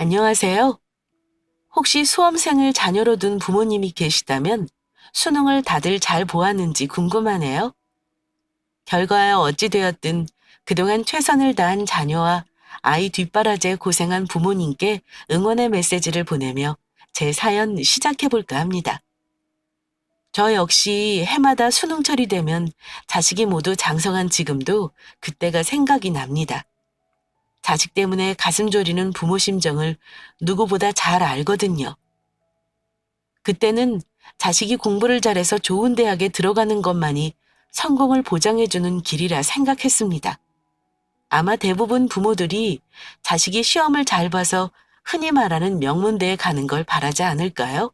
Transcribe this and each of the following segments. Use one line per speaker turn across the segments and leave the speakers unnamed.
안녕하세요. 혹시 수험생을 자녀로 둔 부모님이 계시다면 수능을 다들 잘 보았는지 궁금하네요. 결과야 어찌 되었든 그동안 최선을 다한 자녀와 아이 뒷바라지에 고생한 부모님께 응원의 메시지를 보내며 제 사연 시작해 볼까 합니다. 저 역시 해마다 수능철이 되면 자식이 모두 장성한 지금도 그때가 생각이 납니다. 자식 때문에 가슴 졸이는 부모 심정을 누구보다 잘 알거든요. 그때는 자식이 공부를 잘해서 좋은 대학에 들어가는 것만이 성공을 보장해주는 길이라 생각했습니다. 아마 대부분 부모들이 자식이 시험을 잘 봐서 흔히 말하는 명문대에 가는 걸 바라지 않을까요?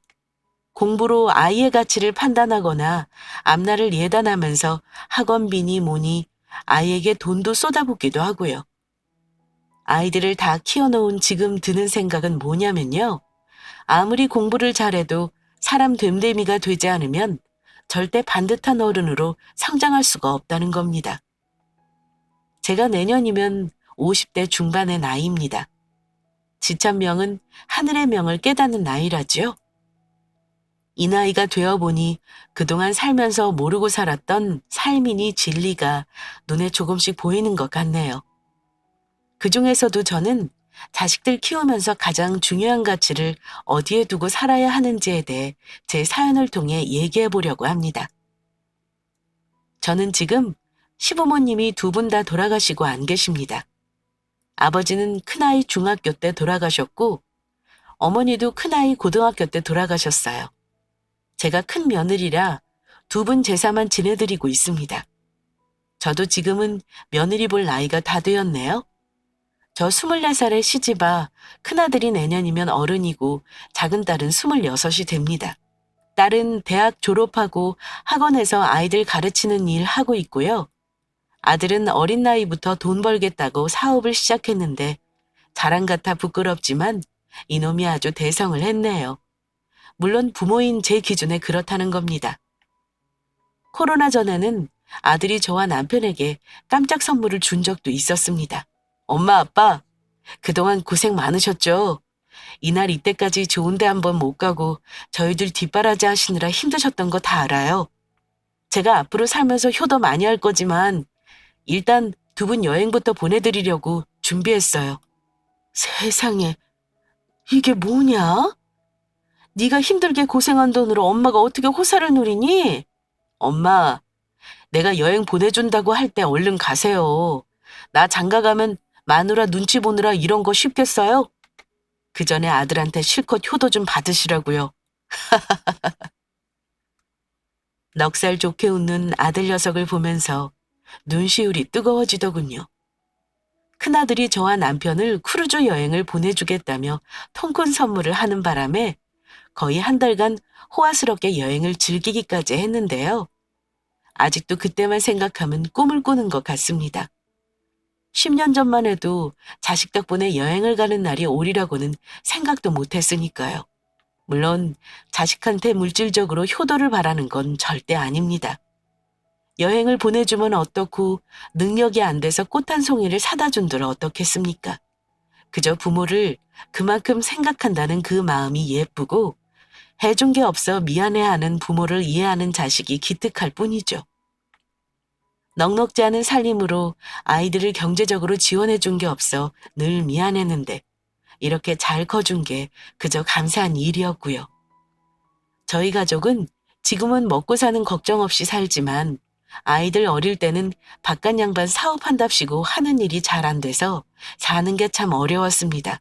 공부로 아이의 가치를 판단하거나 앞날을 예단하면서 학원비니 뭐니 아이에게 돈도 쏟아붓기도 하고요. 아이들을 다 키워놓은 지금 드는 생각은 뭐냐면요. 아무리 공부를 잘해도 사람 됨됨이가 되지 않으면 절대 반듯한 어른으로 성장할 수가 없다는 겁니다. 제가 내년이면 50대 중반의 나이입니다. 지천명은 하늘의 명을 깨닫는 나이라지요. 이 나이가 되어 보니 그동안 살면서 모르고 살았던 삶이니 진리가 눈에 조금씩 보이는 것 같네요. 그중에서도 저는 자식들 키우면서 가장 중요한 가치를 어디에 두고 살아야 하는지에 대해 제 사연을 통해 얘기해 보려고 합니다. 저는 지금 시부모님이 두 분 다 돌아가시고 안 계십니다. 아버지는 큰아이 중학교 때 돌아가셨고 어머니도 큰아이 고등학교 때 돌아가셨어요. 제가 큰 며느리라 두 분 제사만 지내드리고 있습니다. 저도 지금은 며느리 볼 나이가 다 되었네요. 저 24살에 시집아 큰아들이 내년이면 어른이고 작은 딸은 26이 됩니다. 딸은 대학 졸업하고 학원에서 아이들 가르치는 일 하고 있고요. 아들은 어린 나이부터 돈 벌겠다고 사업을 시작했는데 자랑 같아 부끄럽지만 이놈이 아주 대성을 했네요. 물론 부모인 제 기준에 그렇다는 겁니다. 코로나 전에는 아들이 저와 남편에게 깜짝 선물을 준 적도 있었습니다. 엄마, 아빠, 그동안 고생 많으셨죠? 이날 이때까지 좋은 데 한번 못 가고 저희들 뒷바라지 하시느라 힘드셨던 거 다 알아요. 제가 앞으로 살면서 효도 많이 할 거지만 일단 두 분 여행부터 보내드리려고 준비했어요. 세상에, 이게 뭐냐? 네가 힘들게 고생한 돈으로 엄마가 어떻게 호사를 누리니? 엄마, 내가 여행 보내준다고 할 때 얼른 가세요. 나 장가 가면 마누라 눈치 보느라 이런 거 쉽겠어요? 그 전에 아들한테 실컷 효도 좀 받으시라고요. 넉살 좋게 웃는 아들 녀석을 보면서 눈시울이 뜨거워지더군요. 큰아들이 저와 남편을 크루즈 여행을 보내주겠다며 통큰 선물을 하는 바람에 거의 한 달간 호화스럽게 여행을 즐기기까지 했는데요. 아직도 그때만 생각하면 꿈을 꾸는 것 같습니다. 10년 전만 해도 자식 덕분에 여행을 가는 날이 오리라고는 생각도 못했으니까요. 물론 자식한테 물질적으로 효도를 바라는 건 절대 아닙니다. 여행을 보내주면 어떻고 능력이 안 돼서 꽃 한 송이를 사다 준들 어떻겠습니까? 그저 부모를 그만큼 생각한다는 그 마음이 예쁘고 해준 게 없어 미안해하는 부모를 이해하는 자식이 기특할 뿐이죠. 넉넉지 않은 살림으로 아이들을 경제적으로 지원해 준 게 없어 늘 미안했는데 이렇게 잘 커준 게 그저 감사한 일이었고요. 저희 가족은 지금은 먹고 사는 걱정 없이 살지만 아이들 어릴 때는 바깥 양반 사업한답시고 하는 일이 잘 안 돼서 사는 게 참 어려웠습니다.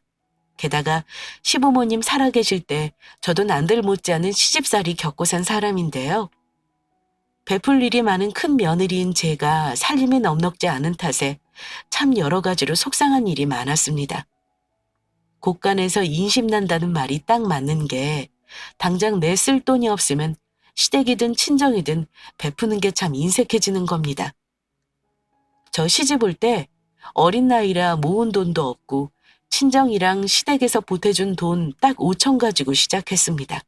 게다가 시부모님 살아계실 때 저도 난들 못지않은 시집살이 겪고 산 사람인데요. 베풀 일이 많은 큰 며느리인 제가 살림이 넉넉지 않은 탓에 참 여러 가지로 속상한 일이 많았습니다. 곳간에서 인심난다는 말이 딱 맞는 게 당장 내 쓸 돈이 없으면 시댁이든 친정이든 베푸는 게 참 인색해지는 겁니다. 저 시집 올 때 어린 나이라 모은 돈도 없고 친정이랑 시댁에서 보태준 돈 딱 5천 가지고 시작했습니다.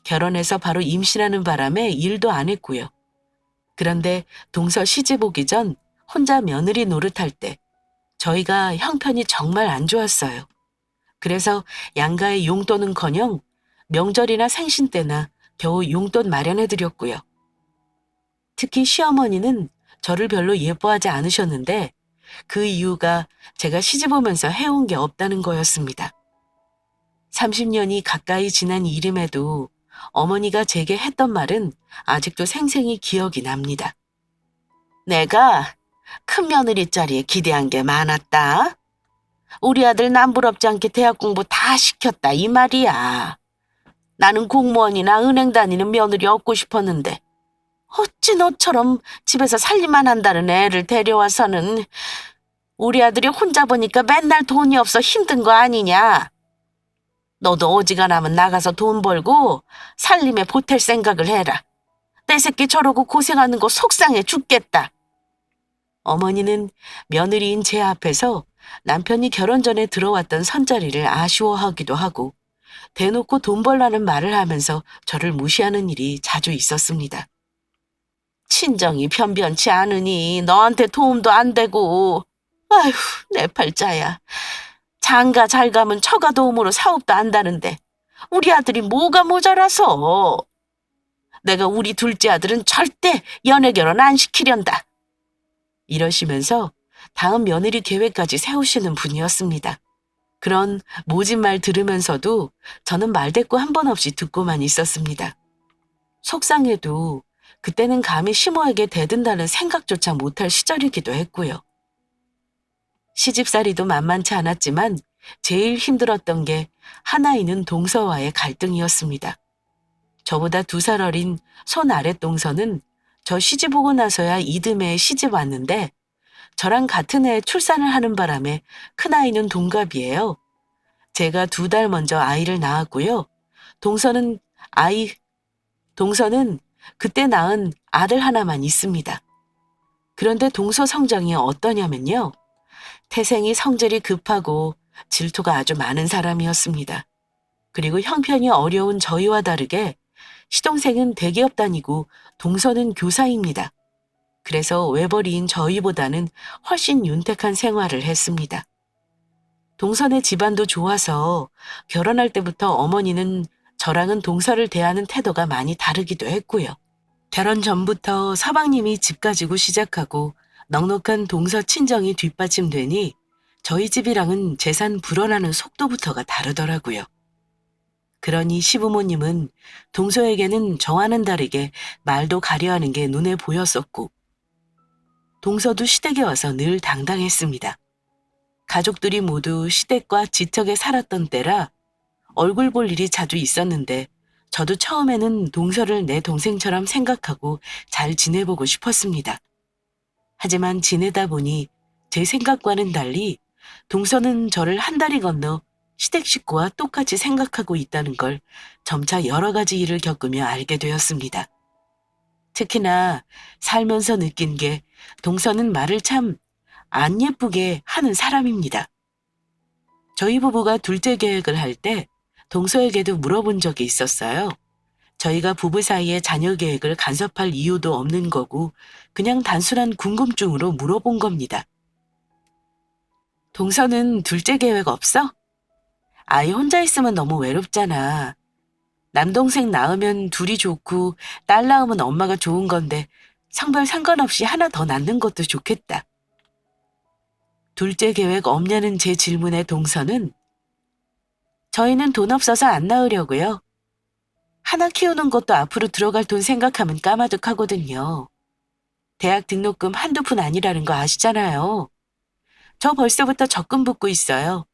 결혼해서 바로 임신하는 바람에 일도 안 했고요. 그런데 동서 시집 오기 전 혼자 며느리 노릇할 때 저희가 형편이 정말 안 좋았어요. 그래서 양가의 용돈은커녕 명절이나 생신 때나 겨우 용돈 마련해드렸고요. 특히 시어머니는 저를 별로 예뻐하지 않으셨는데 그 이유가 제가 시집 오면서 해온 게 없다는 거였습니다. 30년이 가까이 지난 이름에도 어머니가 제게 했던 말은 아직도 생생히 기억이 납니다. 내가 큰 며느리 자리에 기대한 게 많았다. 우리 아들 남부럽지 않게 대학 공부 다 시켰다 이 말이야. 나는 공무원이나 은행 다니는 며느리 얻고 싶었는데 어찌 너처럼 집에서 살림만 한다는 애를 데려와서는 우리 아들이 혼자 보니까 맨날 돈이 없어 힘든 거 아니냐. 너도 어지간하면 나가서 돈 벌고 살림에 보탤 생각을 해라. 내 새끼 저러고 고생하는 거 속상해 죽겠다. 어머니는 며느리인 제 앞에서 남편이 결혼 전에 들어왔던 선자리를 아쉬워하기도 하고 대놓고 돈 벌라는 말을 하면서 저를 무시하는 일이 자주 있었습니다. 친정이 변변치 않으니 너한테 도움도 안 되고 아휴 내 팔자야. 장가 잘 가면 처가 도움으로 사업도 안다는데 우리 아들이 뭐가 모자라서. 내가 우리 둘째 아들은 절대 연애 결혼 안 시키련다. 이러시면서 다음 며느리 계획까지 세우시는 분이었습니다. 그런 모진 말 들으면서도 저는 말대꾸 한 번 없이 듣고만 있었습니다. 속상해도 그때는 감히 시모에게 대든다는 생각조차 못할 시절이기도 했고요. 시집살이도 만만치 않았지만 제일 힘들었던 게 하나이는 동서와의 갈등이었습니다. 저보다 2살 어린 손 아랫 동서는 저 시집 오고 나서야 이듬해에 시집 왔는데 저랑 같은 해에 출산을 하는 바람에 큰아이는 동갑이에요. 제가 2달 먼저 아이를 낳았고요. 동서는 그때 낳은 아들 하나만 있습니다. 그런데 동서 성장이 어떠냐면요. 태생이 성질이 급하고 질투가 아주 많은 사람이었습니다. 그리고 형편이 어려운 저희와 다르게 시동생은 대기업 다니고 동서는 교사입니다. 그래서 외벌이인 저희보다는 훨씬 윤택한 생활을 했습니다. 동서네 집안도 좋아서 결혼할 때부터 어머니는 저랑은 동서를 대하는 태도가 많이 다르기도 했고요. 결혼 전부터 서방님이 집 가지고 시작하고 넉넉한 동서 친정이 뒷받침되니 저희 집이랑은 재산 불어나는 속도부터가 다르더라고요. 그러니 시부모님은 동서에게는 저와는 다르게 말도 가려하는 게 눈에 보였었고 동서도 시댁에 와서 늘 당당했습니다. 가족들이 모두 시댁과 지척에 살았던 때라 얼굴 볼 일이 자주 있었는데 저도 처음에는 동서를 내 동생처럼 생각하고 잘 지내보고 싶었습니다. 하지만 지내다 보니 제 생각과는 달리 동서는 저를 한 다리 건너 시댁 식구와 똑같이 생각하고 있다는 걸 점차 여러 가지 일을 겪으며 알게 되었습니다. 특히나 살면서 느낀 게 동서는 말을 참 안 예쁘게 하는 사람입니다. 저희 부부가 둘째 계획을 할 때 동서에게도 물어본 적이 있었어요. 저희가 부부 사이에 자녀 계획을 간섭할 이유도 없는 거고 그냥 단순한 궁금증으로 물어본 겁니다. 동서는 둘째 계획 없어? 아이 혼자 있으면 너무 외롭잖아. 남동생 낳으면 둘이 좋고 딸 낳으면 엄마가 좋은 건데 성별 상관없이 하나 더 낳는 것도 좋겠다. 둘째 계획 없냐는 제 질문에 동서는 저희는 돈 없어서 안 낳으려고요. 하나 키우는 것도 앞으로 들어갈 돈 생각하면 까마득하거든요. 대학 등록금 한두 푼 아니라는 거 아시잖아요. 저 벌써부터 적금 붓고 있어요.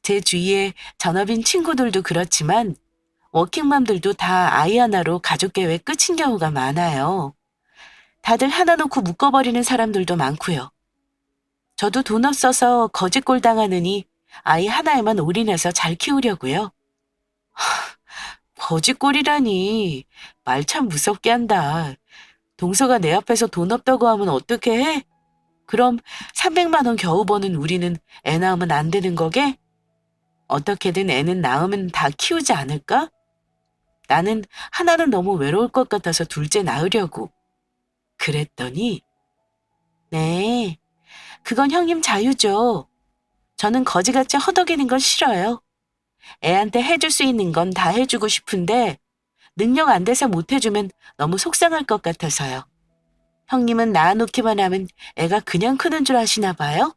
제 주위에 전업인 친구들도 그렇지만 워킹맘들도 다 아이 하나로 가족 계획 끝인 경우가 많아요. 다들 하나 놓고 묶어버리는 사람들도 많고요. 저도 돈 없어서 거지꼴 당하느니 아이 하나에만 올인해서 잘 키우려고요. 거지꼴이라니 말 참 무섭게 한다. 동서가 내 앞에서 돈 없다고 하면 어떻게 해? 그럼 300만 원 겨우 버는 우리는 애 낳으면 안 되는 거게? 어떻게든 애는 낳으면 다 키우지 않을까? 나는 하나는 너무 외로울 것 같아서 둘째 낳으려고. 그랬더니 네, 그건 형님 자유죠. 저는 거지같이 허덕이는 건 싫어요. 애한테 해줄 수 있는 건 다 해주고 싶은데 능력 안 돼서 못 해주면 너무 속상할 것 같아서요. 형님은 낳아놓기만 하면 애가 그냥 크는 줄 아시나 봐요?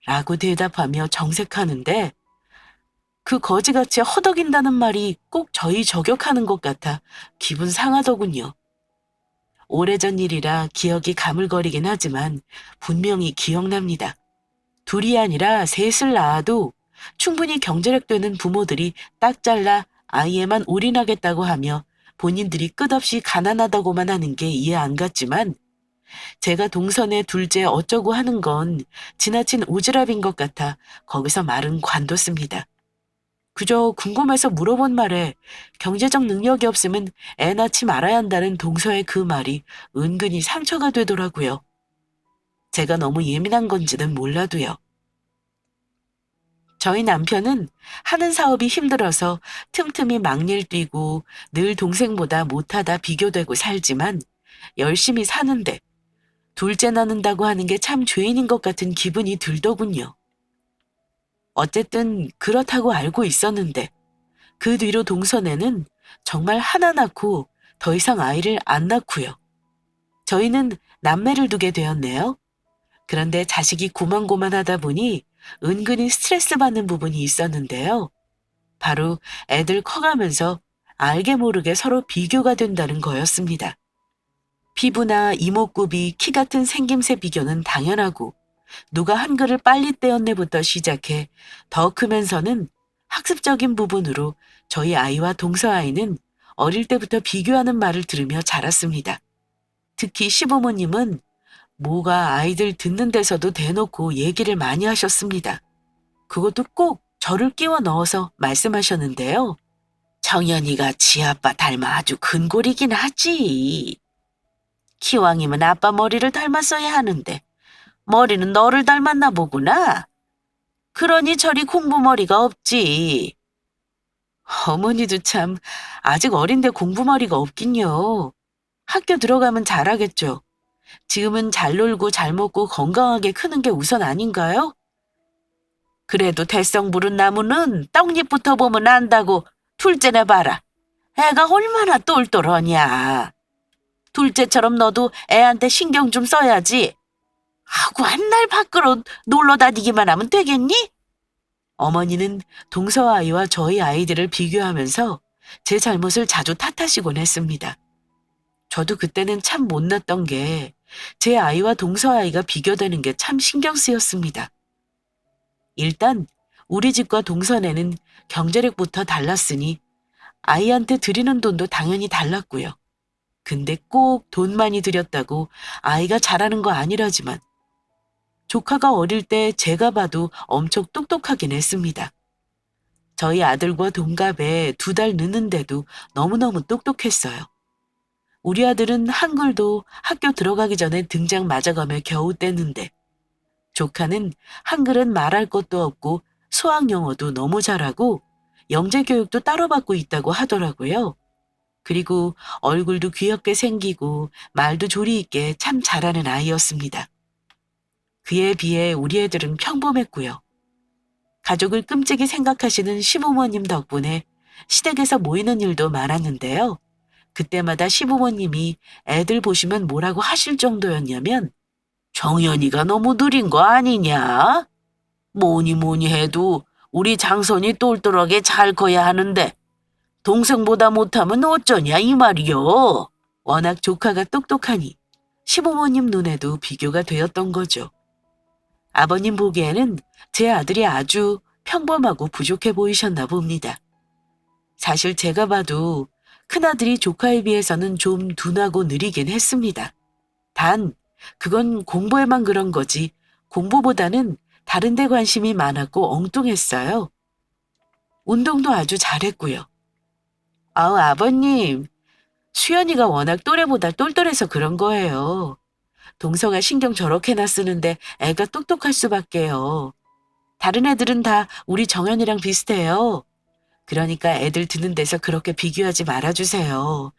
라고 대답하며 정색하는데 그 거지같이 허덕인다는 말이 꼭 저희 저격하는 것 같아 기분 상하더군요. 오래전 일이라 기억이 가물거리긴 하지만 분명히 기억납니다. 둘이 아니라 셋을 낳아도 충분히 경제력 되는 부모들이 딱 잘라 아이에만 올인하겠다고 하며 본인들이 끝없이 가난하다고만 하는 게 이해 안 갔지만 제가 동선의 둘째 어쩌고 하는 건 지나친 오지랖인 것 같아 거기서 말은 관뒀습니다. 그저 궁금해서 물어본 말에 경제적 능력이 없으면 애 낳지 말아야 한다는 동서의 그 말이 은근히 상처가 되더라고요. 제가 너무 예민한 건지는 몰라도요. 저희 남편은 하는 사업이 힘들어서 틈틈이 막일 뛰고 늘 동생보다 못하다 비교되고 살지만 열심히 사는데 둘째 낳는다고 하는 게 참 죄인인 것 같은 기분이 들더군요. 어쨌든 그렇다고 알고 있었는데 그 뒤로 동선에는 정말 하나 낳고 더 이상 아이를 안 낳고요. 저희는 남매를 두게 되었네요. 그런데 자식이 고만고만하다 보니 은근히 스트레스 받는 부분이 있었는데요. 바로 애들 커가면서 알게 모르게 서로 비교가 된다는 거였습니다. 피부나 이목구비, 키 같은 생김새 비교는 당연하고 누가 한글을 빨리 떼었네부터 시작해 더 크면서는 학습적인 부분으로 저희 아이와 동서 아이는 어릴 때부터 비교하는 말을 들으며 자랐습니다. 특히 시부모님은 뭐가 아이들 듣는 데서도 대놓고 얘기를 많이 하셨습니다. 그것도 꼭 저를 끼워 넣어서 말씀하셨는데요. 정연이가 지 아빠 닮아 아주 근골이긴 하지. 기왕이면 아빠 머리를 닮았어야 하는데 머리는 너를 닮았나 보구나. 그러니 저리 공부머리가 없지. 어머니도 참 아직 어린데 공부머리가 없긴요. 학교 들어가면 잘하겠죠. 지금은 잘 놀고 잘 먹고 건강하게 크는 게 우선 아닌가요? 그래도 대성 부른 나무는 떡잎부터 보면 안다고 둘째나 봐라. 애가 얼마나 똘똘하냐. 둘째처럼 너도 애한테 신경 좀 써야지. 하고 한 날 밖으로 놀러 다니기만 하면 되겠니? 어머니는 동서 아이와 저희 아이들을 비교하면서 제 잘못을 자주 탓하시곤 했습니다. 저도 그때는 참 못났던 게 제 아이와 동서 아이가 비교되는 게 참 신경 쓰였습니다. 일단 우리 집과 동선에는 경제력부터 달랐으니 아이한테 드리는 돈도 당연히 달랐고요. 근데 꼭 돈 많이 들였다고 아이가 잘하는 거 아니라지만 조카가 어릴 때 제가 봐도 엄청 똑똑하긴 했습니다. 저희 아들과 동갑에 2달 늦는데도 너무너무 똑똑했어요. 우리 아들은 한글도 학교 들어가기 전에 등장 맞아가며 겨우 뗐는데 조카는 한글은 말할 것도 없고 수학 영어도 너무 잘하고 영재 교육도 따로 받고 있다고 하더라고요. 그리고 얼굴도 귀엽게 생기고 말도 조리 있게 참 잘하는 아이였습니다. 그에 비해 우리 애들은 평범했고요. 가족을 끔찍이 생각하시는 시부모님 덕분에 시댁에서 모이는 일도 많았는데요. 그때마다 시부모님이 애들 보시면 뭐라고 하실 정도였냐면 정연이가 너무 느린 거 아니냐? 뭐니 뭐니 해도 우리 장손이 똘똘하게 잘 커야 하는데 동생보다 못하면 어쩌냐 이 말이요. 워낙 조카가 똑똑하니 시부모님 눈에도 비교가 되었던 거죠. 아버님 보기에는 제 아들이 아주 평범하고 부족해 보이셨나 봅니다. 사실 제가 봐도 큰아들이 조카에 비해서는 좀 둔하고 느리긴 했습니다. 단 그건 공부에만 그런 거지 공부보다는 다른 데 관심이 많았고 엉뚱했어요. 운동도 아주 잘했고요. 아우 아버님, 수연이가 워낙 또래보다 똘똘해서 그런 거예요. 동서가 신경 저렇게나 쓰는데 애가 똑똑할 수밖에요. 다른 애들은 다 우리 정연이랑 비슷해요. 그러니까 애들 듣는 데서 그렇게 비교하지 말아주세요.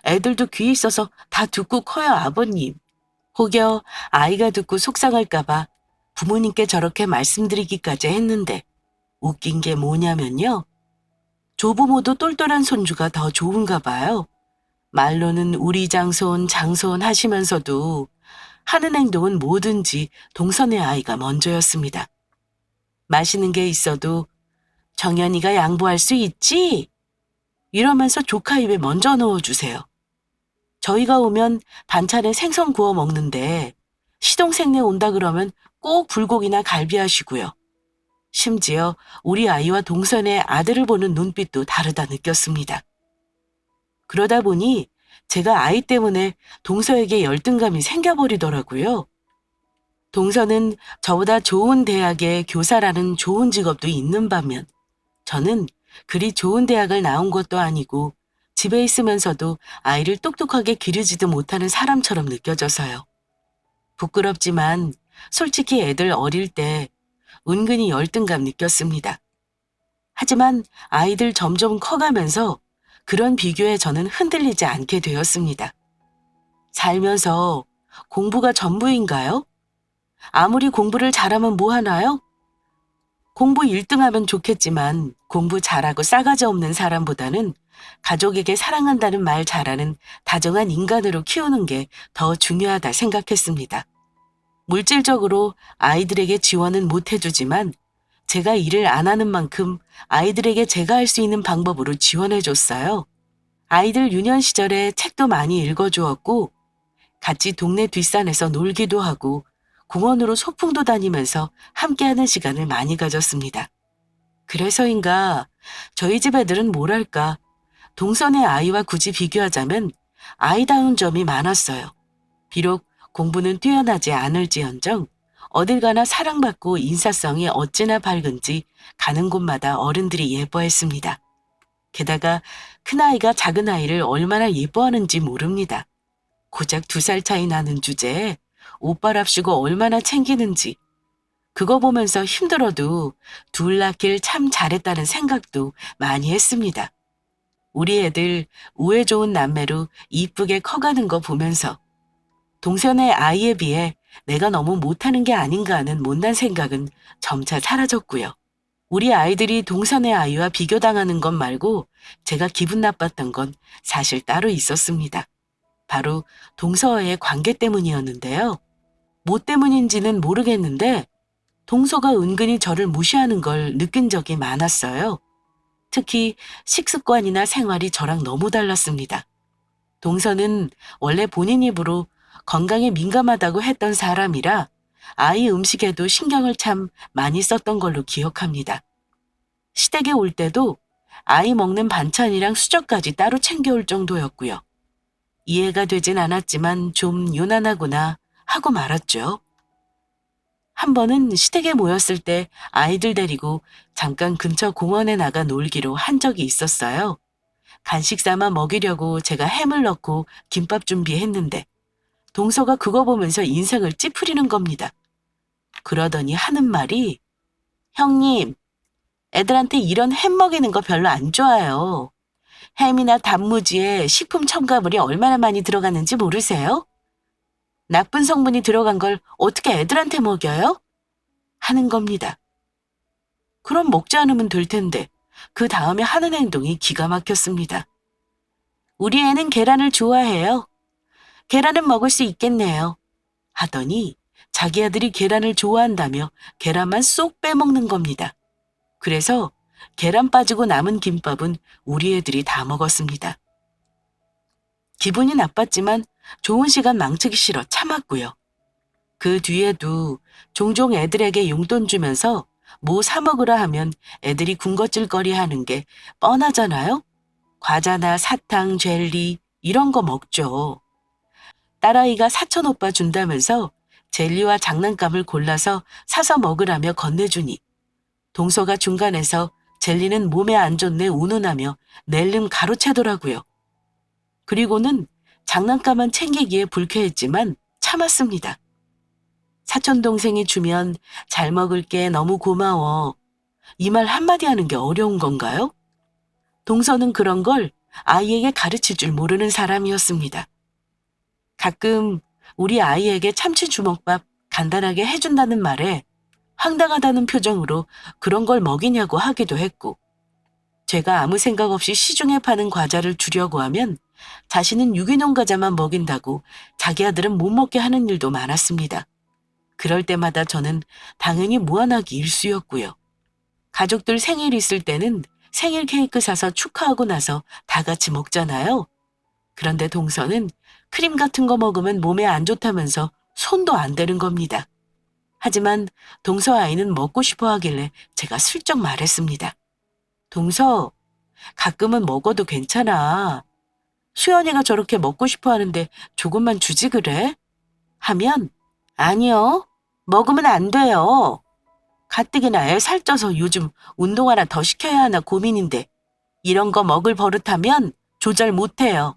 애들도 귀 있어서 다 듣고 커요, 아버님. 혹여 아이가 듣고 속상할까봐 부모님께 저렇게 말씀드리기까지 했는데 웃긴 게 뭐냐면요. 조부모도 똘똘한 손주가 더 좋은가 봐요. 말로는 우리 장손, 장손 하시면서도 하는 행동은 뭐든지 동선의 아이가 먼저였습니다. 맛있는 게 있어도 정연이가 양보할 수 있지? 이러면서 조카 입에 먼저 넣어주세요. 저희가 오면 반찬에 생선 구워 먹는데 시동생네 온다 그러면 꼭 불고기나 갈비 하시고요. 심지어 우리 아이와 동선의 아들을 보는 눈빛도 다르다 느꼈습니다. 그러다 보니 제가 아이 때문에 동서에게 열등감이 생겨버리더라고요. 동서는 저보다 좋은 대학의 교사라는 좋은 직업도 있는 반면 저는 그리 좋은 대학을 나온 것도 아니고 집에 있으면서도 아이를 똑똑하게 기르지도 못하는 사람처럼 느껴져서요. 부끄럽지만 솔직히 애들 어릴 때 은근히 열등감 느꼈습니다. 하지만 아이들 점점 커가면서 그런 비교에 저는 흔들리지 않게 되었습니다. 살면서 공부가 전부인가요? 아무리 공부를 잘하면 뭐 하나요? 공부 1등하면 좋겠지만 공부 잘하고 싸가지 없는 사람보다는 가족에게 사랑한다는 말 잘하는 다정한 인간으로 키우는 게 더 중요하다 생각했습니다. 물질적으로 아이들에게 지원은 못 해주지만 제가 일을 안 하는 만큼 아이들에게 제가 할 수 있는 방법으로 지원해줬어요. 아이들 유년 시절에 책도 많이 읽어주었고 같이 동네 뒷산에서 놀기도 하고 공원으로 소풍도 다니면서 함께하는 시간을 많이 가졌습니다. 그래서인가 저희 집 애들은 뭐랄까 동선의 아이와 굳이 비교하자면 아이다운 점이 많았어요. 비록 공부는 뛰어나지 않을지언정 어딜 가나 사랑받고 인사성이 어찌나 밝은지 가는 곳마다 어른들이 예뻐했습니다. 게다가 큰아이가 작은아이를 얼마나 예뻐하는지 모릅니다. 고작 2살 차이 나는 주제에 오빠랍시고 얼마나 챙기는지 그거 보면서 힘들어도 둘 낳길 참 잘했다는 생각도 많이 했습니다. 우리 애들 우애 좋은 남매로 이쁘게 커가는 거 보면서 동선의 아이에 비해 내가 너무 못하는 게 아닌가 하는 못난 생각은 점차 사라졌고요. 우리 아이들이 동선의 아이와 비교당하는 것 말고 제가 기분 나빴던 건 사실 따로 있었습니다. 바로 동서와의 관계 때문이었는데요. 뭐 때문인지는 모르겠는데 동서가 은근히 저를 무시하는 걸 느낀 적이 많았어요. 특히 식습관이나 생활이 저랑 너무 달랐습니다. 동서는 원래 본인 입으로 건강에 민감하다고 했던 사람이라 아이 음식에도 신경을 참 많이 썼던 걸로 기억합니다. 시댁에 올 때도 아이 먹는 반찬이랑 수저까지 따로 챙겨올 정도였고요. 이해가 되진 않았지만 좀 요란하구나 하고 말았죠. 한 번은 시댁에 모였을 때 아이들 데리고 잠깐 근처 공원에 나가 놀기로 한 적이 있었어요. 간식 삼아 먹이려고 제가 햄을 넣고 김밥 준비했는데 동서가 그거 보면서 인생을 찌푸리는 겁니다. 그러더니 하는 말이 형님, 애들한테 이런 햄 먹이는 거 별로 안 좋아요. 햄이나 단무지에 식품 첨가물이 얼마나 많이 들어가는지 모르세요? 나쁜 성분이 들어간 걸 어떻게 애들한테 먹여요? 하는 겁니다. 그럼 먹지 않으면 될 텐데 그 다음에 하는 행동이 기가 막혔습니다. 우리 애는 계란을 좋아해요. 계란은 먹을 수 있겠네요. 하더니 자기 아들이 계란을 좋아한다며 계란만 쏙 빼먹는 겁니다. 그래서 계란 빠지고 남은 김밥은 우리 애들이 다 먹었습니다. 기분이 나빴지만 좋은 시간 망치기 싫어 참았고요. 그 뒤에도 종종 애들에게 용돈 주면서 뭐 사 먹으라 하면 애들이 군것질거리 하는 게 뻔하잖아요. 과자나 사탕, 젤리 이런 거 먹죠. 딸아이가 사촌 오빠 준다면서 젤리와 장난감을 골라서 사서 먹으라며 건네주니 동서가 중간에서 젤리는 몸에 안 좋네 운운하며 낼름 가로채더라고요. 그리고는 장난감만 챙기기에 불쾌했지만 참았습니다. 사촌 동생이 주면 잘 먹을게 너무 고마워. 이 말 한마디 하는 게 어려운 건가요? 동서는 그런 걸 아이에게 가르칠 줄 모르는 사람이었습니다. 가끔 우리 아이에게 참치 주먹밥 간단하게 해준다는 말에 황당하다는 표정으로 그런 걸 먹이냐고 하기도 했고, 제가 아무 생각 없이 시중에 파는 과자를 주려고 하면 자신은 유기농 과자만 먹인다고 자기 아들은 못 먹게 하는 일도 많았습니다. 그럴 때마다 저는 당연히 무한하기 일쑤였고요. 가족들 생일 있을 때는 생일 케이크 사서 축하하고 나서 다 같이 먹잖아요. 그런데 동서는 크림 같은 거 먹으면 몸에 안 좋다면서 손도 안 대는 겁니다. 하지만 동서 아이는 먹고 싶어 하길래 제가 슬쩍 말했습니다. 동서, 가끔은 먹어도 괜찮아. 수연이가 저렇게 먹고 싶어 하는데 조금만 주지 그래? 하면, 아니요. 먹으면 안 돼요. 가뜩이나 애 살쪄서 요즘 운동 하나 더 시켜야 하나 고민인데 이런 거 먹을 버릇하면 조절 못해요.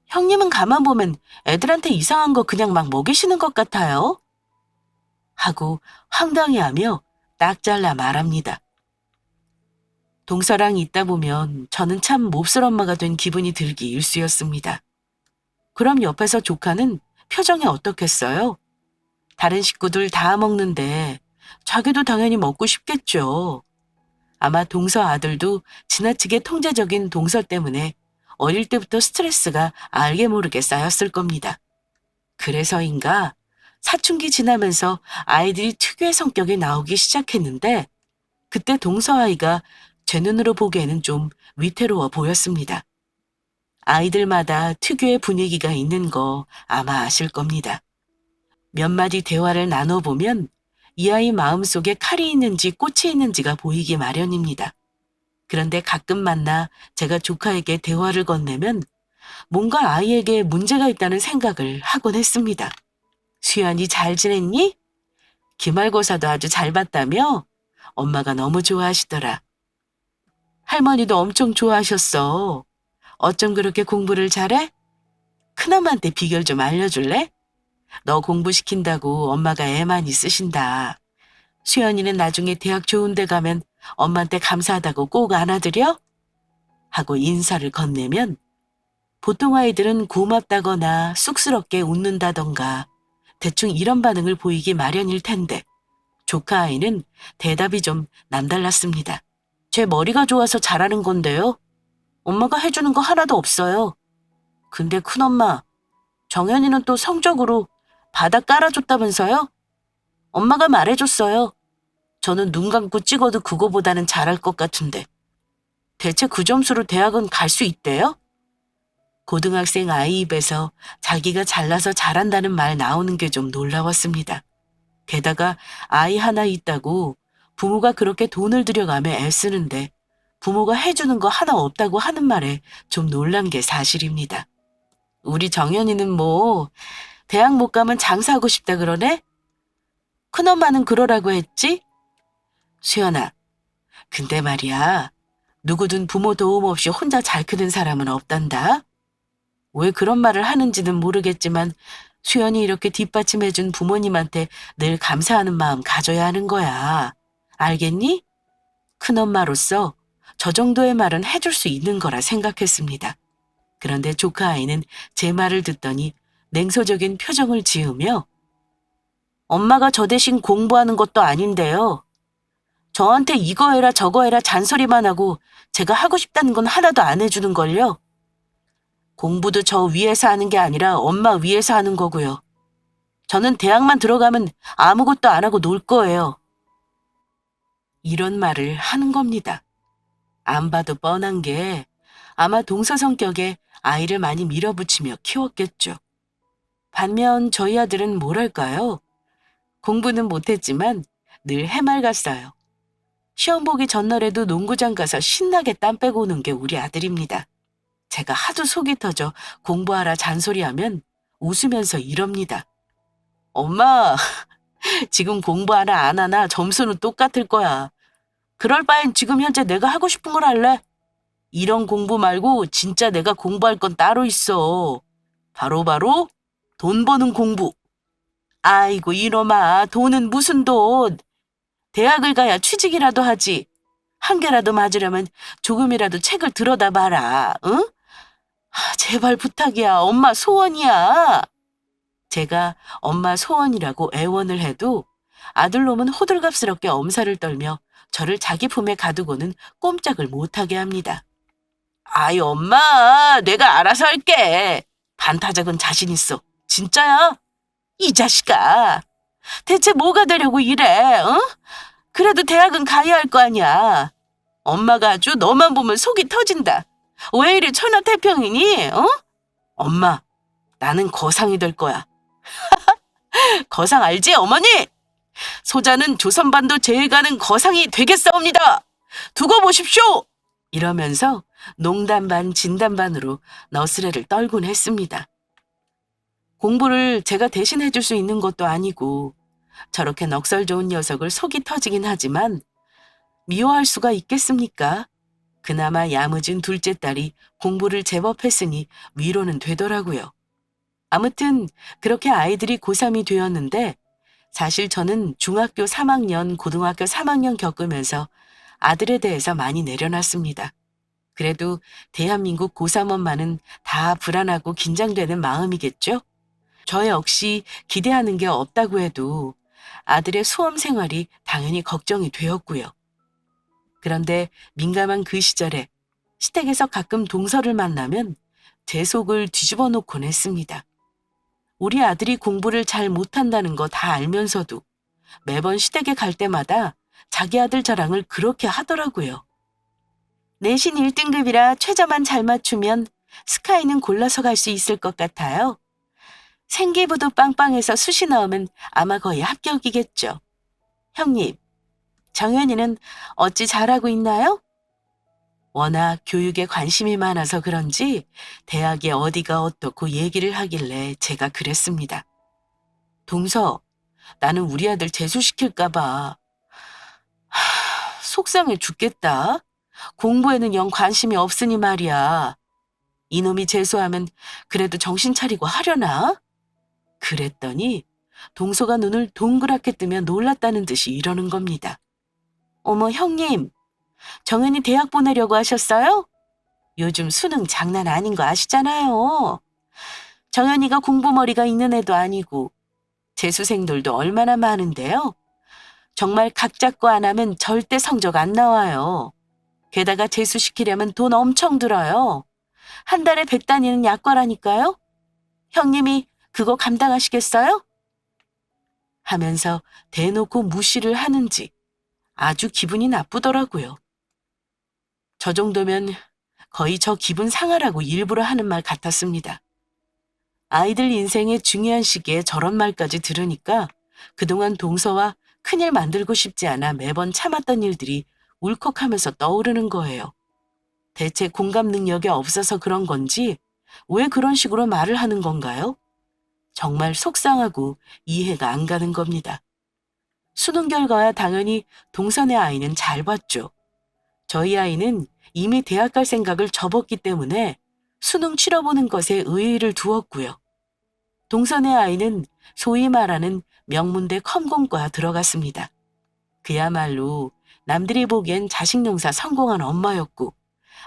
형님은 가만 보면 애들한테 이상한 거 그냥 막 먹이시는 것 같아요. 하고 황당해하며 딱 잘라 말합니다. 동서랑 있다 보면 저는 참 몹쓸 엄마가 된 기분이 들기 일쑤였습니다. 그럼 옆에서 조카는 표정이 어떻겠어요? 다른 식구들 다 먹는데 자기도 당연히 먹고 싶겠죠. 아마 동서 아들도 지나치게 통제적인 동서 때문에 어릴 때부터 스트레스가 알게 모르게 쌓였을 겁니다. 그래서인가 사춘기 지나면서 아이들이 특유의 성격이 나오기 시작했는데 그때 동서 아이가 제 눈으로 보기에는 좀 위태로워 보였습니다. 아이들마다 특유의 분위기가 있는 거 아마 아실 겁니다. 몇 마디 대화를 나눠보면 이 아이 마음속에 칼이 있는지 꽃이 있는지가 보이기 마련입니다. 그런데 가끔 만나 제가 조카에게 대화를 건네면 뭔가 아이에게 문제가 있다는 생각을 하곤 했습니다. 수연이 잘 지냈니? 기말고사도 아주 잘 봤다며? 엄마가 너무 좋아하시더라. 할머니도 엄청 좋아하셨어. 어쩜 그렇게 공부를 잘해? 큰엄마한테 비결 좀 알려줄래? 너 공부시킨다고 엄마가 애 많이 쓰신다. 수연이는 나중에 대학 좋은 데 가면 엄마한테 감사하다고 꼭 안아드려? 하고 인사를 건네면 보통 아이들은 고맙다거나 쑥스럽게 웃는다던가 대충 이런 반응을 보이기 마련일 텐데 조카 아이는 대답이 좀 남달랐습니다. 제 머리가 좋아서 잘하는 건데요. 엄마가 해주는 거 하나도 없어요. 근데 큰엄마, 정연이는 또 성적으로 바닥 깔아줬다면서요? 엄마가 말해줬어요. 저는 눈 감고 찍어도 그거보다는 잘할 것 같은데. 대체 그 점수로 대학은 갈 수 있대요? 고등학생 아이 입에서 자기가 잘나서 잘한다는 말 나오는 게 좀 놀라웠습니다. 게다가 아이 하나 있다고 부모가 그렇게 돈을 들여가며 애쓰는데 부모가 해주는 거 하나 없다고 하는 말에 좀 놀란 게 사실입니다. 우리 정연이는 뭐 대학 못 가면 장사하고 싶다 그러네? 큰엄마는 그러라고 했지? 수연아, 근데 말이야, 누구든 부모 도움 없이 혼자 잘 크는 사람은 없단다. 왜 그런 말을 하는지는 모르겠지만 수연이 이렇게 뒷받침해준 부모님한테 늘 감사하는 마음 가져야 하는 거야. 알겠니? 큰엄마로서 저 정도의 말은 해줄 수 있는 거라 생각했습니다. 그런데 조카 아이는 제 말을 듣더니 냉소적인 표정을 지으며 엄마가 저 대신 공부하는 것도 아닌데요. 저한테 이거 해라 저거 해라 잔소리만 하고 제가 하고 싶다는 건 하나도 안 해주는걸요. 공부도 저 위에서 하는 게 아니라 엄마 위에서 하는 거고요. 저는 대학만 들어가면 아무것도 안 하고 놀 거예요. 이런 말을 하는 겁니다. 안 봐도 뻔한 게 아마 동서 성격에 아이를 많이 밀어붙이며 키웠겠죠. 반면 저희 아들은 뭐랄까요? 공부는 못했지만 늘 해맑았어요. 시험 보기 전날에도 농구장 가서 신나게 땀 빼고 오는 게 우리 아들입니다. 제가 하도 속이 터져 공부하라 잔소리하면 웃으면서 이럽니다. 엄마, 지금 공부하나 안 하나 점수는 똑같을 거야. 그럴 바엔 지금 현재 내가 하고 싶은 걸 할래? 이런 공부 말고 진짜 내가 공부할 건 따로 있어. 바로 돈 버는 공부. 아이고 이놈아, 돈은 무슨 돈. 대학을 가야 취직이라도 하지. 한 개라도 맞으려면 조금이라도 책을 들여다 봐라. 응? 제발 부탁이야. 엄마 소원이야. 제가 엄마 소원이라고 애원을 해도 아들놈은 호들갑스럽게 엄살을 떨며 저를 자기 품에 가두고는 꼼짝을 못하게 합니다. 아이, 엄마, 내가 알아서 할게. 반타작은 자신 있어. 진짜야? 이 자식아. 대체 뭐가 되려고 이래, 어? 그래도 대학은 가야 할 거 아니야. 엄마가 아주 너만 보면 속이 터진다. 왜 이리 천하태평이니, 어? 엄마, 나는 거상이 될 거야. 거상 알지, 어머니? 소자는 조선반도 제일 가는 거상이 되겠사옵니다. 두고 보십시오. 이러면서 농담 반 진담 반으로 너스레를 떨곤 했습니다. 공부를 제가 대신 해줄 수 있는 것도 아니고 저렇게 넉살 좋은 녀석을 속이 터지긴 하지만 미워할 수가 있겠습니까? 그나마 야무진 둘째 딸이 공부를 제법 했으니 위로는 되더라고요. 아무튼 그렇게 아이들이 고3이 되었는데 사실 저는 중학교 3학년, 고등학교 3학년 겪으면서 아들에 대해서 많이 내려놨습니다. 그래도 대한민국 고3 엄마는 다 불안하고 긴장되는 마음이겠죠? 저 역시 기대하는 게 없다고 해도 아들의 수험 생활이 당연히 걱정이 되었고요. 그런데 민감한 그 시절에 시댁에서 가끔 동서를 만나면 제 속을 뒤집어 놓곤 했습니다. 우리 아들이 공부를 잘 못한다는 거 다 알면서도 매번 시댁에 갈 때마다 자기 아들 자랑을 그렇게 하더라고요. 내신 1등급이라 최저만 잘 맞추면 스카이는 골라서 갈 수 있을 것 같아요. 생기부도 빵빵해서 수시 나오면 아마 거의 합격이겠죠. 형님, 정연이는 어찌 잘하고 있나요? 워낙 교육에 관심이 많아서 그런지 대학에 어디가 어떻고 얘기를 하길래 제가 그랬습니다. 동서, 나는 우리 아들 재수시킬까 봐. 속상해 죽겠다. 공부에는 영 관심이 없으니 말이야. 이놈이 재수하면 그래도 정신 차리고 하려나? 그랬더니 동서가 눈을 동그랗게 뜨며 놀랐다는 듯이 이러는 겁니다. 어머, 형님, 정연이 대학 보내려고 하셨어요? 요즘 수능 장난 아닌 거 아시잖아요. 정연이가 공부머리가 있는 애도 아니고 재수생들도 얼마나 많은데요. 정말 각 잡고 안 하면 절대 성적 안 나와요. 게다가 재수시키려면 돈 엄청 들어요. 한 달에 100단위는 약과라니까요. 형님이 그거 감당하시겠어요? 하면서 대놓고 무시를 하는지 아주 기분이 나쁘더라고요. 저 정도면 거의 저 기분 상하라고 일부러 하는 말 같았습니다. 아이들 인생의 중요한 시기에 저런 말까지 들으니까 그동안 동서와 큰일 만들고 싶지 않아 매번 참았던 일들이 울컥하면서 떠오르는 거예요. 대체 공감 능력이 없어서 그런 건지 왜 그런 식으로 말을 하는 건가요? 정말 속상하고 이해가 안 가는 겁니다. 수능 결과야 당연히 동선의 아이는 잘 봤죠. 저희 아이는 이미 대학 갈 생각을 접었기 때문에 수능 치러보는 것에 의의를 두었고요. 동선의 아이는 소위 말하는 명문대 컴공과 들어갔습니다. 그야말로 남들이 보기엔 자식 농사 성공한 엄마였고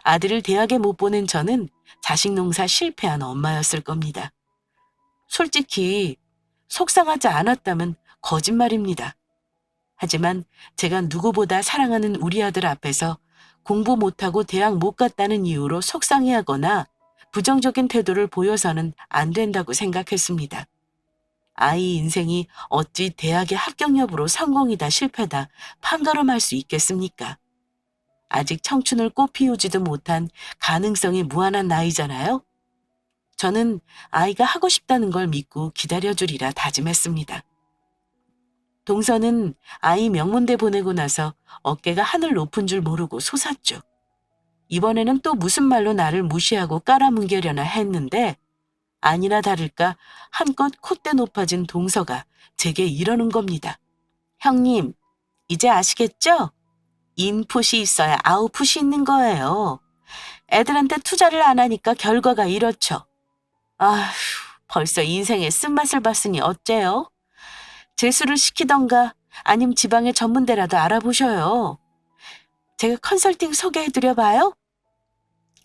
아들을 대학에 못 보낸 저는 자식 농사 실패한 엄마였을 겁니다. 솔직히 속상하지 않았다면 거짓말입니다. 하지만 제가 누구보다 사랑하는 우리 아들 앞에서 공부 못하고 대학 못 갔다는 이유로 속상해하거나 부정적인 태도를 보여서는 안 된다고 생각했습니다. 아이 인생이 어찌 대학의 합격 여부로 성공이다 실패다 판가름할 수 있겠습니까? 아직 청춘을 꽃피우지도 못한 가능성이 무한한 나이잖아요. 저는 아이가 하고 싶다는 걸 믿고 기다려주리라 다짐했습니다. 동서는 아이 명문대 보내고 나서 어깨가 하늘 높은 줄 모르고 솟았죠. 이번에는 또 무슨 말로 나를 무시하고 깔아뭉개려나 했는데 아니나 다를까 한껏 콧대 높아진 동서가 제게 이러는 겁니다. 형님, 이제 아시겠죠? 인풋이 있어야 아웃풋이 있는 거예요. 애들한테 투자를 안 하니까 결과가 이렇죠. 아휴, 벌써 인생의 쓴맛을 봤으니 어째요? 재수를 시키던가 아님 지방의 전문대라도 알아보셔요. 제가 컨설팅 소개해드려봐요?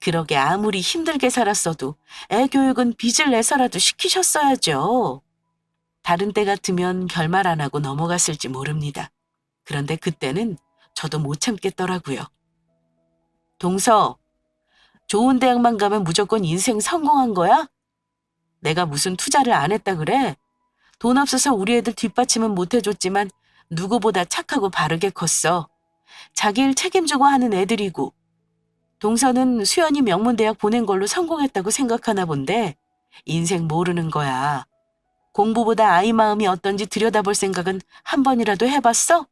그러게 아무리 힘들게 살았어도 애 교육은 빚을 내서라도 시키셨어야죠. 다른 때 같으면 결말 안 하고 넘어갔을지 모릅니다. 그런데 그때는 저도 못 참겠더라고요. 동서, 좋은 대학만 가면 무조건 인생 성공한 거야? 내가 무슨 투자를 안 했다 그래? 돈 없어서 우리 애들 뒷받침은 못 해줬지만 누구보다 착하고 바르게 컸어. 자기 일 책임지고 하는 애들이고. 동서는 수연이 명문대학 보낸 걸로 성공했다고 생각하나 본데 인생 모르는 거야. 공부보다 아이 마음이 어떤지 들여다볼 생각은 한 번이라도 해봤어?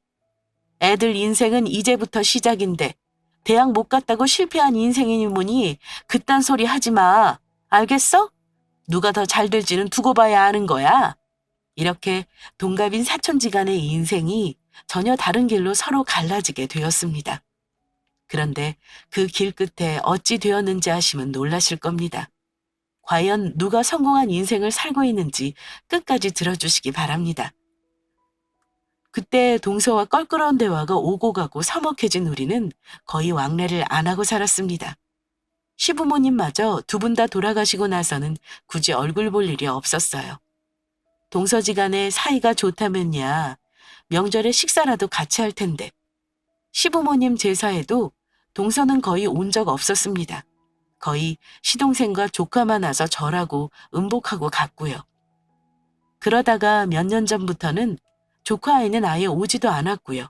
애들 인생은 이제부터 시작인데 대학 못 갔다고 실패한 인생이니 뭐니 그딴 소리 하지 마. 알겠어? 누가 더 잘 될지는 두고 봐야 아는 거야. 이렇게 동갑인 사촌지간의 인생이 전혀 다른 길로 서로 갈라지게 되었습니다. 그런데 그 길 끝에 어찌 되었는지 아시면 놀라실 겁니다. 과연 누가 성공한 인생을 살고 있는지 끝까지 들어주시기 바랍니다. 그때 동서와 껄끄러운 대화가 오고 가고 서먹해진 우리는 거의 왕래를 안 하고 살았습니다. 시부모님마저 두 분 다 돌아가시고 나서는 굳이 얼굴 볼 일이 없었어요. 동서지간에 사이가 좋다면야 명절에 식사라도 같이 할 텐데 시부모님 제사에도 동서는 거의 온 적 없었습니다. 거의 시동생과 조카만 와서 절하고 음복하고 갔고요. 그러다가 몇 년 전부터는 조카 아이는 아예 오지도 않았고요.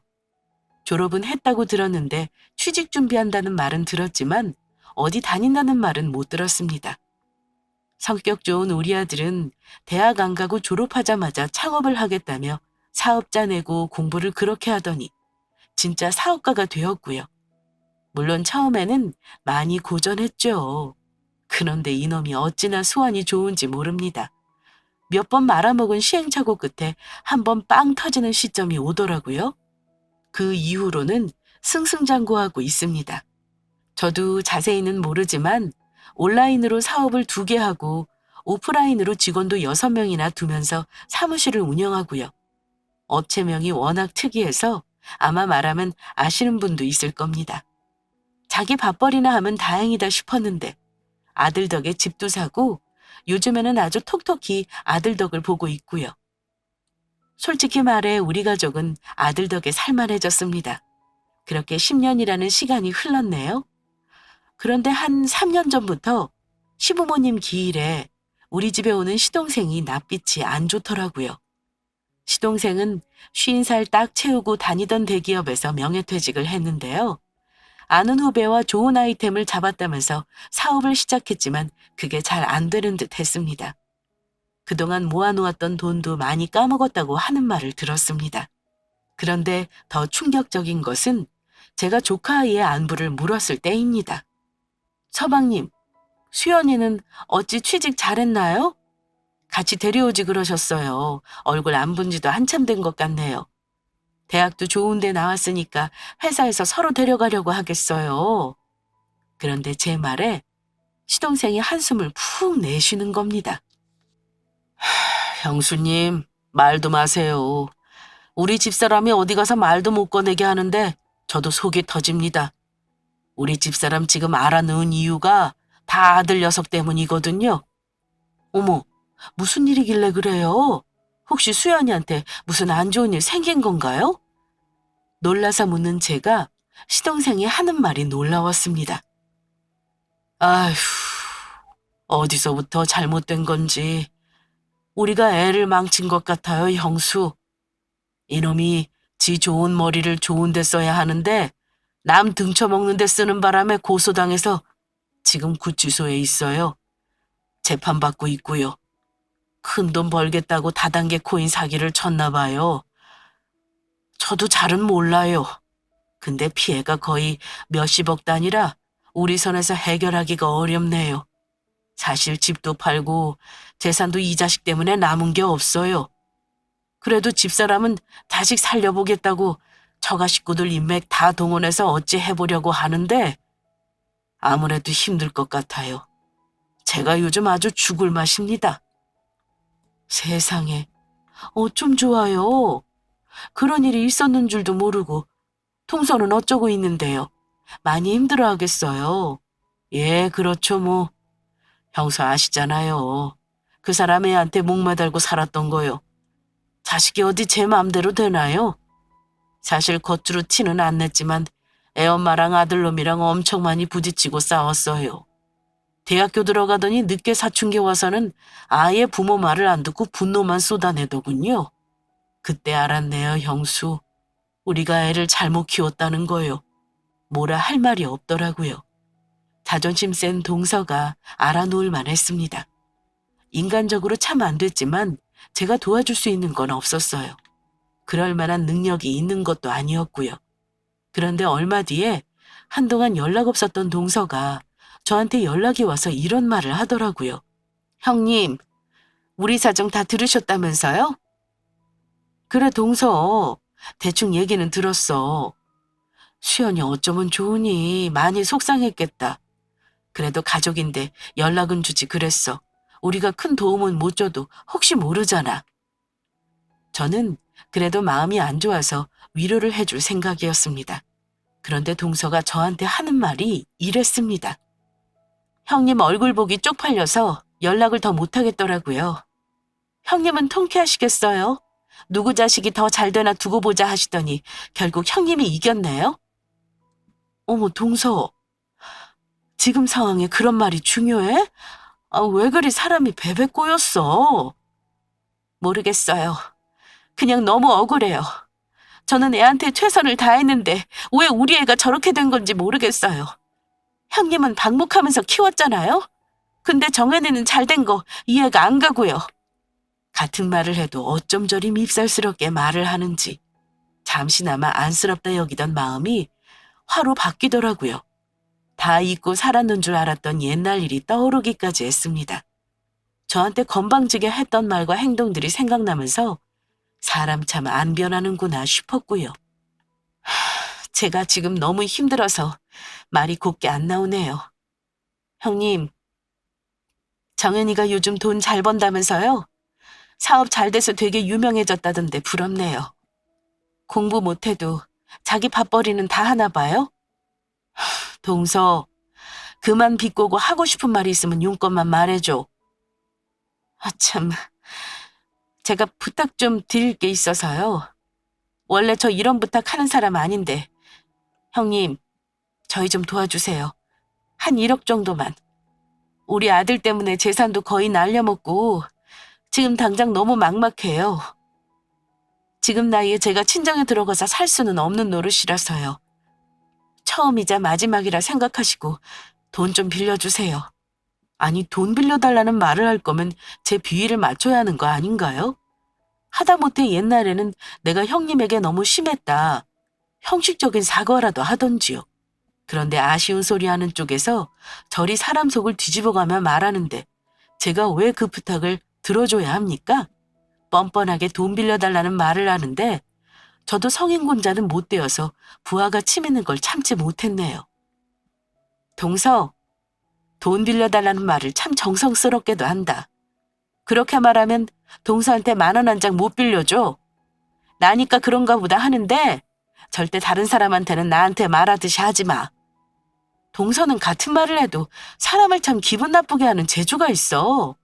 졸업은 했다고 들었는데 취직 준비한다는 말은 들었지만 어디 다닌다는 말은 못 들었습니다. 성격 좋은 우리 아들은 대학 안 가고 졸업하자마자 창업을 하겠다며 사업자 내고 공부를 그렇게 하더니 진짜 사업가가 되었고요. 물론 처음에는 많이 고전했죠. 그런데 이놈이 어찌나 수완이 좋은지 모릅니다. 몇 번 말아먹은 시행착오 끝에 한 번 빵 터지는 시점이 오더라고요. 그 이후로는 승승장구하고 있습니다. 저도 자세히는 모르지만 온라인으로 사업을 2개 하고 오프라인으로 직원도 6명이나 두면서 사무실을 운영하고요. 업체명이 워낙 특이해서 아마 말하면 아시는 분도 있을 겁니다. 자기 밥벌이나 하면 다행이다 싶었는데 아들 덕에 집도 사고 요즘에는 아주 톡톡히 아들 덕을 보고 있고요. 솔직히 말해 우리 가족은 아들 덕에 살만해졌습니다. 그렇게 10년이라는 시간이 흘렀네요. 그런데 한 3년 전부터 시부모님 기일에 우리 집에 오는 시동생이 낯빛이 안 좋더라고요. 시동생은 50살 딱 채우고 다니던 대기업에서 명예퇴직을 했는데요. 아는 후배와 좋은 아이템을 잡았다면서 사업을 시작했지만 그게 잘 안 되는 듯 했습니다. 그동안 모아놓았던 돈도 많이 까먹었다고 하는 말을 들었습니다. 그런데 더 충격적인 것은 제가 조카 아이의 안부를 물었을 때입니다. 서방님, 수연이는 어찌 취직 잘했나요? 같이 데려오지 그러셨어요. 얼굴 안 본 지도 한참 된 것 같네요. 대학도 좋은 데 나왔으니까 회사에서 서로 데려가려고 하겠어요. 그런데 제 말에 시동생이 한숨을 푹 내쉬는 겁니다. 형수님, 말도 마세요. 우리 집사람이 어디 가서 말도 못 꺼내게 하는데 저도 속이 터집니다. 우리 집사람 지금 알아놓은 이유가 다 아들 녀석 때문이거든요. 어머, 무슨 일이길래 그래요? 혹시 수연이한테 무슨 안 좋은 일 생긴 건가요? 놀라서 묻는 제가 시동생이 하는 말이 놀라웠습니다. 아휴, 어디서부터 잘못된 건지 우리가 애를 망친 것 같아요, 형수. 이놈이 지 좋은 머리를 좋은 데 써야 하는데 남 등쳐먹는 데 쓰는 바람에 고소당해서 지금 구치소에 있어요. 재판받고 있고요. 큰돈 벌겠다고 다단계 코인 사기를 쳤나 봐요. 저도 잘은 몰라요. 근데 피해가 거의 몇십억 단위라 우리 선에서 해결하기가 어렵네요. 사실 집도 팔고 재산도 이 자식 때문에 남은 게 없어요. 그래도 집사람은 자식 살려보겠다고 처가 식구들 인맥 다 동원해서 어찌 해보려고 하는데 아무래도 힘들 것 같아요. 제가 요즘 아주 죽을 맛입니다. 세상에, 어쩜 좋아요. 그런 일이 있었는 줄도 모르고 통선은 어쩌고 있는데요. 많이 힘들어하겠어요. 예, 그렇죠 뭐. 형수 아시잖아요. 그 사람 애한테 목매달고 살았던 거요. 자식이 어디 제 마음대로 되나요? 사실 겉으로 티는 안 냈지만 애엄마랑 아들놈이랑 엄청 많이 부딪히고 싸웠어요. 대학교 들어가더니 늦게 사춘기 와서는 아예 부모 말을 안 듣고 분노만 쏟아내더군요. 그때 알았네요, 형수. 우리가 애를 잘못 키웠다는 거요. 뭐라 할 말이 없더라고요. 자존심 센 동서가 알아놓을 만했습니다. 인간적으로 참 안 됐지만 제가 도와줄 수 있는 건 없었어요. 그럴 만한 능력이 있는 것도 아니었고요. 그런데 얼마 뒤에 한동안 연락 없었던 동서가 저한테 연락이 와서 이런 말을 하더라고요. 형님, 우리 사정 다 들으셨다면서요? 그래, 동서. 대충 얘기는 들었어. 수연이 어쩌면 좋으니 많이 속상했겠다. 그래도 가족인데 연락은 주지 그랬어. 우리가 큰 도움은 못 줘도 혹시 모르잖아. 저는 그래도 마음이 안 좋아서 위로를 해줄 생각이었습니다. 그런데 동서가 저한테 하는 말이 이랬습니다. 형님 얼굴 보기 쪽팔려서 연락을 더 못하겠더라고요. 형님은 통쾌하시겠어요? 누구 자식이 더 잘 되나 두고 보자 하시더니 결국 형님이 이겼네요? 어머, 동서. 지금 상황에 그런 말이 중요해? 왜 그리 사람이 베베 꼬였어? 모르겠어요. 그냥 너무 억울해요. 저는 애한테 최선을 다했는데 왜 우리 애가 저렇게 된 건지 모르겠어요. 형님은 방목하면서 키웠잖아요? 근데 정연이는 잘 된 거 이해가 안 가고요. 같은 말을 해도 어쩜 저리 밉살스럽게 말을 하는지 잠시나마 안쓰럽다 여기던 마음이 화로 바뀌더라고요. 다 잊고 살았는 줄 알았던 옛날 일이 떠오르기까지 했습니다. 저한테 건방지게 했던 말과 행동들이 생각나면서 사람 참 안 변하는구나 싶었고요. 제가 지금 너무 힘들어서 말이 곱게 안 나오네요. 형님, 정연이가 요즘 돈 잘 번다면서요? 사업 잘 돼서 되게 유명해졌다던데 부럽네요. 공부 못해도 자기 밥벌이는 다 하나 봐요? 동서, 그만 비꼬고 하고 싶은 말이 있으면 용건만 말해줘. 참, 제가 부탁 좀 드릴 게 있어서요. 원래 저 이런 부탁하는 사람 아닌데. 형님, 저희 좀 도와주세요. 한 1억 정도만. 우리 아들 때문에 재산도 거의 날려먹고 지금 당장 너무 막막해요. 지금 나이에 제가 친정에 들어가서 살 수는 없는 노릇이라서요. 처음이자 마지막이라 생각하시고 돈 좀 빌려주세요. 아니, 돈 빌려달라는 말을 할 거면 제 비위를 맞춰야 하는 거 아닌가요? 하다못해 옛날에는 내가 형님에게 너무 심했다. 형식적인 사과라도 하던지요. 그런데 아쉬운 소리 하는 쪽에서 저리 사람 속을 뒤집어가며 말하는데 제가 왜 그 부탁을 들어줘야 합니까? 뻔뻔하게 돈 빌려달라는 말을 하는데 저도 성인군자는 못 되어서 부하가 치미는 걸 참지 못했네요. 동서, 돈 빌려달라는 말을 참 정성스럽게도 한다. 그렇게 말하면 동서한테 10,000원 한 장 못 빌려줘. 나니까 그런가 보다 하는데 절대 다른 사람한테는 나한테 말하듯이 하지 마. 동서는 같은 말을 해도 사람을 참 기분 나쁘게 하는 재주가 있어.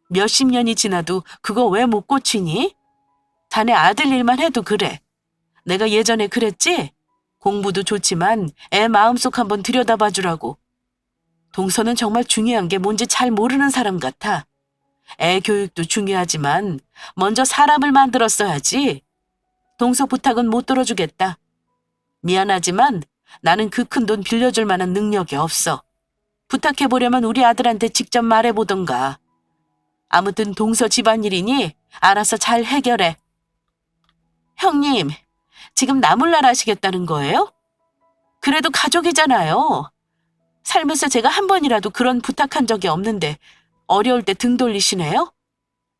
몇십 년이 지나도 그거 왜 못 고치니? 자네 아들 일만 해도 그래. 내가 예전에 그랬지? 공부도 좋지만 애 마음속 한번 들여다봐 주라고. 동서는 정말 중요한 게 뭔지 잘 모르는 사람 같아. 애 교육도 중요하지만 먼저 사람을 만들었어야지. 동서 부탁은 못 들어주겠다. 미안하지만 나는 그 큰 돈 빌려줄 만한 능력이 없어. 부탁해보려면 우리 아들한테 직접 말해보던가. 아무튼 동서 집안일이니 알아서 잘 해결해. 형님, 지금 나몰라라 하시겠다는 거예요? 그래도 가족이잖아요. 살면서 제가 한 번이라도 그런 부탁한 적이 없는데 어려울 때 등 돌리시네요?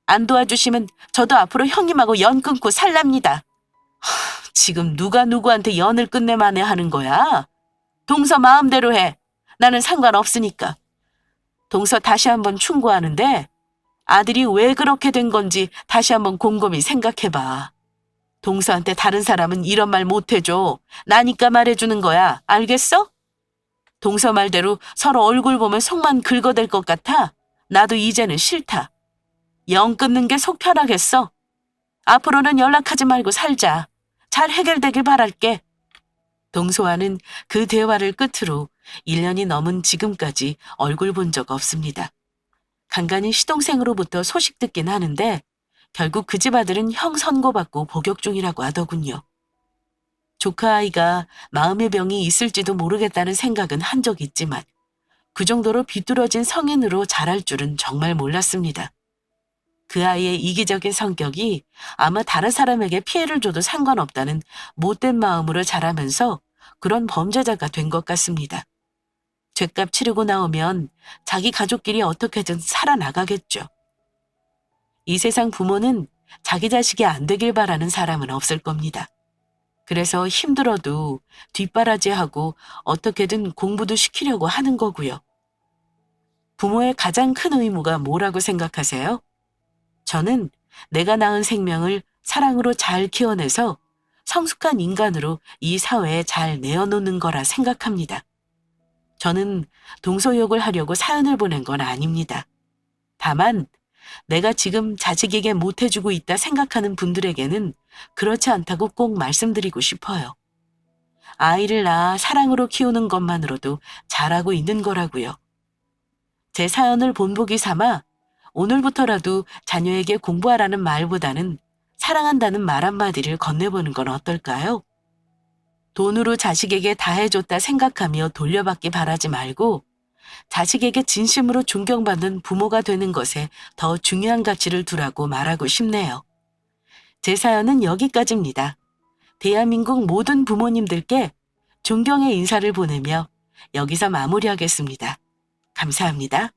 안 도와주시면 저도 앞으로 형님하고 연 끊고 살랍니다. 지금 누가 누구한테 연을 끝내 만에 하는 거야? 동서 마음대로 해. 나는 상관없으니까. 동서 다시 한번 충고하는데 아들이 왜 그렇게 된 건지 다시 한번 곰곰이 생각해봐. 동서한테 다른 사람은 이런 말 못해줘. 나니까 말해주는 거야. 알겠어? 동서 말대로 서로 얼굴 보면 속만 긁어댈 것 같아. 나도 이제는 싫다. 영 끊는 게 속 편하겠어. 앞으로는 연락하지 말고 살자. 잘 해결되길 바랄게. 동소아는 그 대화를 끝으로 1년이 넘은 지금까지 얼굴 본 적 없습니다. 간간히 시동생으로부터 소식 듣긴 하는데 결국 그 집 아들은 형 선고받고 복역 중이라고 하더군요. 조카 아이가 마음의 병이 있을지도 모르겠다는 생각은 한 적 있지만 그 정도로 비뚤어진 성인으로 자랄 줄은 정말 몰랐습니다. 그 아이의 이기적인 성격이 아마 다른 사람에게 피해를 줘도 상관없다는 못된 마음으로 자라면서 그런 범죄자가 된 것 같습니다. 죗값 치르고 나오면 자기 가족끼리 어떻게든 살아나가겠죠. 이 세상 부모는 자기 자식이 안 되길 바라는 사람은 없을 겁니다. 그래서 힘들어도 뒷바라지하고 어떻게든 공부도 시키려고 하는 거고요. 부모의 가장 큰 의무가 뭐라고 생각하세요? 저는 내가 낳은 생명을 사랑으로 잘 키워내서 성숙한 인간으로 이 사회에 잘 내어놓는 거라 생각합니다. 저는 동서욕을 하려고 사연을 보낸 건 아닙니다. 다만 내가 지금 자식에게 못해주고 있다 생각하는 분들에게는 그렇지 않다고 꼭 말씀드리고 싶어요. 아이를 낳아 사랑으로 키우는 것만으로도 잘하고 있는 거라고요. 제 사연을 본보기 삼아 오늘부터라도 자녀에게 공부하라는 말보다는 사랑한다는 말 한마디를 건네보는 건 어떨까요? 돈으로 자식에게 다 해줬다 생각하며 돌려받기 바라지 말고 자식에게 진심으로 존경받는 부모가 되는 것에 더 중요한 가치를 두라고 말하고 싶네요. 제 사연은 여기까지입니다. 대한민국 모든 부모님들께 존경의 인사를 보내며 여기서 마무리하겠습니다. 감사합니다.